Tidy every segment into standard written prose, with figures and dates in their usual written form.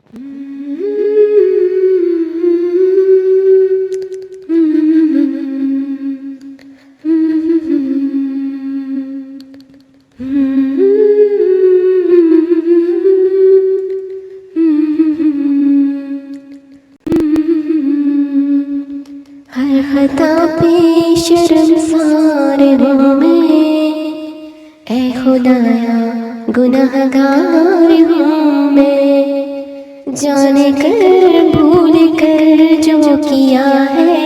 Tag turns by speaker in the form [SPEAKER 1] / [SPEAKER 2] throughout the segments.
[SPEAKER 1] हर खता पे शर्मसार हूँ मैं, ऐ खुदाया गुनहगार हूँ मैं। जाने कर भूल कर जो किया है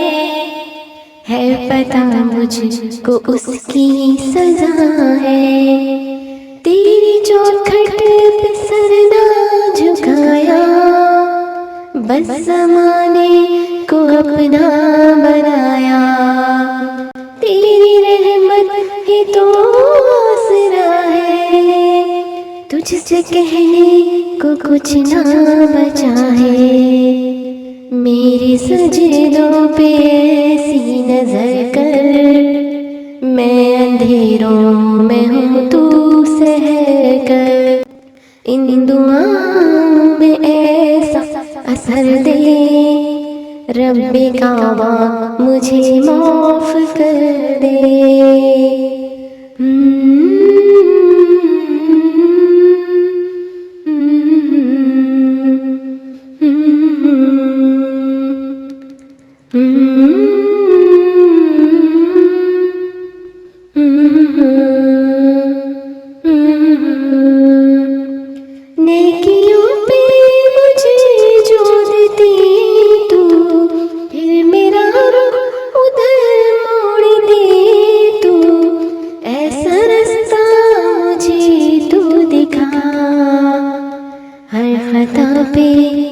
[SPEAKER 1] पता मुझको उसकी सजा है। तेरी चौखट पे सर ना झुकाया, बस ज़माने को अपना बनाया। तेरी रहमत ही तो आसरा है, तुझसे कहने को कुछ ना बचा है। मेरे सजदों पे ऐसी नजर कर, मैं अंधेरों में हूँ तू सहर कर। इन दुआओं में ऐसा असर दे, रब्बे काबा मुझे माफ कर दे। नेकियों पे मुझे जो देती तू, फिर मेरा रुख उधर मोड़ दे तू। ऐसा रास्ता मुझे तू दिखा, हर खता पे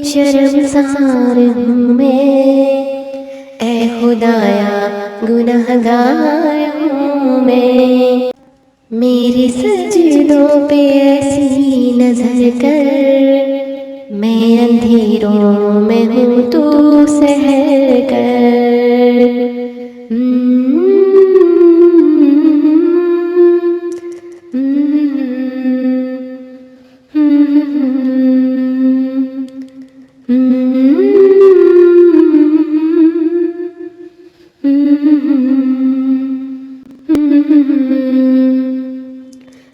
[SPEAKER 1] शर्मसार हूँ मैं, ऐ खुदाया गुनहगार हूँ मैं। मेरे सजदों पे ऐसी नजर कर, मैं अंधेरों में हूँ तू सहर कर।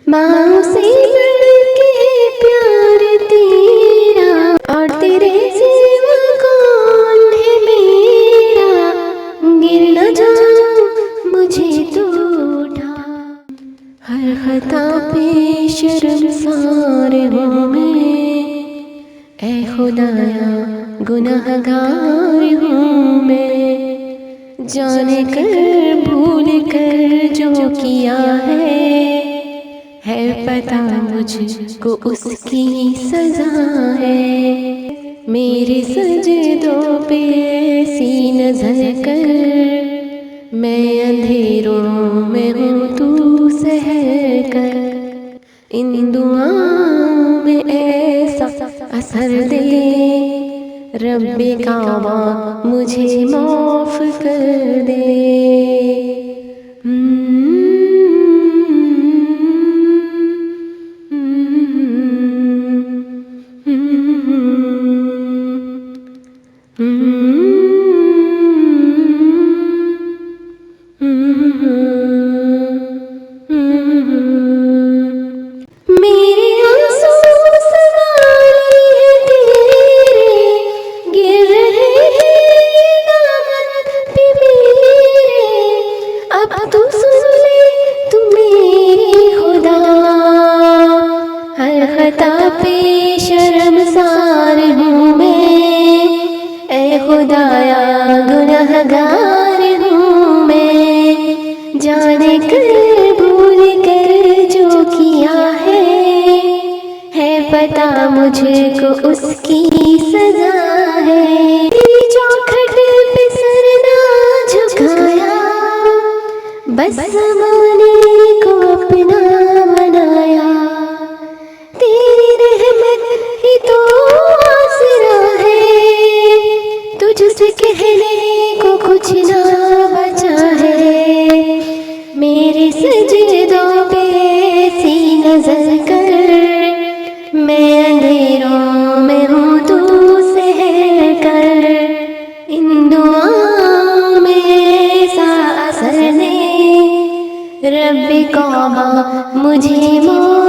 [SPEAKER 1] माँ से बढ़ के प्यार तेरा, और तेरे सिवा कौन है मेरा। गिर न जाऊं मुझे तू उठा, हर खता पे शर्मसार हूँ मैं, ऐ खुदाया गुनहगार हूँ मैं। जाने कर भूल कर जो किया है पता मुझको उसकी सजा है। मेरे सजदों पे ऐसी नजर कर, मैं अंधेरों में हूँ तू सहर कर। इन दुआओं में ऐसा असर दे, रब्बे काबा मुझे माफ कर दे। मेरे आंसू सवारी है तेरे, गिर रहे हैं दामन पे मेरे। अब तू सुन ले तू मेरी खुदा, हर खता पे शर्मसार हूँ मैं, ऐ खुदाया गुनहगार हूँ मैं। जाने कर भूल कर जो किया है पता मुझको उसकी सजा है। तेरी चौखट पे सर ना झुकाया, बस ज़माने को अपना बनाया। तेरी रहमत ही तो आसरा है, तुझसे कहने को कुछ ना बचा है। मेरे सजदों पे ऐसी नजर कर, मैं अंधेरों में हूँ तू रब कौमा मुझे